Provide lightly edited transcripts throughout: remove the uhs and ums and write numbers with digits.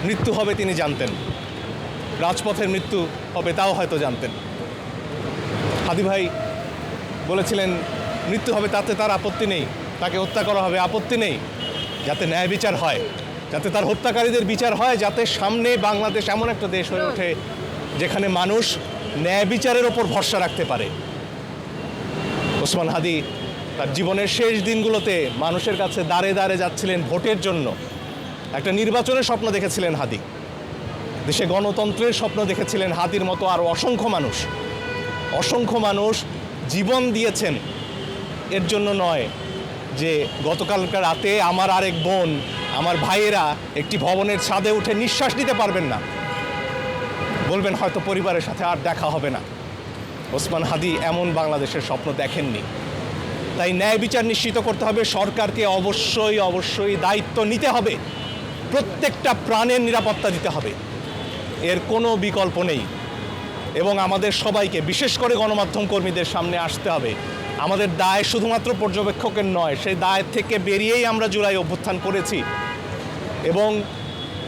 মৃত্যু হবে তিনি জানতেন, রাজপথের মৃত্যু হবে তাও হয়তো জানতেন। হাদি ভাই বলেছিলেন মৃত্যু হবে তাতে তার আপত্তি নেই, তাকে হত্যা করা হবে আপত্তি নেই, যাতে ন্যায় বিচার হয়, যাতে তার হত্যাকারীদের বিচার হয়, যাতে সামনে বাংলাদেশ এমন একটা দেশ হয়ে ওঠে যেখানে মানুষ ন্যায় বিচারের ওপর ভরসা রাখতে পারে। ওসমান হাদি তার জীবনের শেষ দিনগুলোতে মানুষের কাছে দাঁড়ে দাঁড়ে যাচ্ছিলেন ভোটের জন্য। একটা নির্বাচনের স্বপ্ন দেখেছিলেন হাদি, দেশে গণতন্ত্রের স্বপ্ন দেখেছিলেন হাদির মতো আরও অসংখ্য মানুষ জীবন দিয়েছেন এর জন্য নয় যে গতকালকার রাতে আমার আরেক বোন, আমার ভাইয়েরা একটি ভবনের ছাদে উঠে নিঃশ্বাস নিতে পারবেন না, বলবেন হয়তো পরিবারের সাথে আর দেখা হবে না। ওসমান হাদি এমন বাংলাদেশের স্বপ্ন দেখেননি। তাই ন্যায় বিচার নিশ্চিত করতে হবে, সরকারকে অবশ্যই দায়িত্ব নিতে হবে, প্রত্যেকটা প্রাণের নিরাপত্তা দিতে হবে, এর কোনো বিকল্প নেই। এবং আমাদের সবাইকে, বিশেষ করে গণমাধ্যম কর্মীদের সামনে আসতে হবে। আমাদের দায় শুধুমাত্র পর্যবেক্ষকের নয়, সেই দায় থেকে বেরিয়েই আমরা জুলাই অভ্যুত্থান করেছি। এবং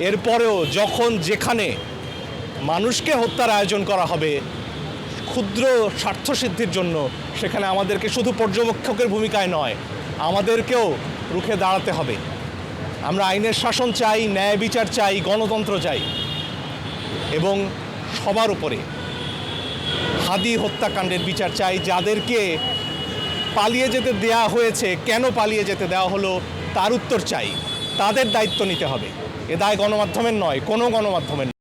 এরপরেও যখন যেখানে মানুষকে হত্যার আয়োজন করা হবে ক্ষুদ্র স্বার্থসিদ্ধির জন্য, সেখানে আমাদেরকে শুধু পর্যবেক্ষকের ভূমিকায় নয়, আমাদেরকেও রুখে দাঁড়াতে হবে। আমরা আইনের শাসন চাই, ন্যায় বিচার চাই, গণতন্ত্র চাই, এবং সবার উপরে হাদি হত্যাকাণ্ডের বিচার চাই। যাদেরকে পালিয়ে যেতে দেয়া হয়েছে, কেন পালিয়ে যেতে দেওয়া হলো তার উত্তর চাই, তাদের দায়িত্ব নিতে হবে। এ দায় গণমাধ্যমের নয়, কোনো গণমাধ্যমের নয়।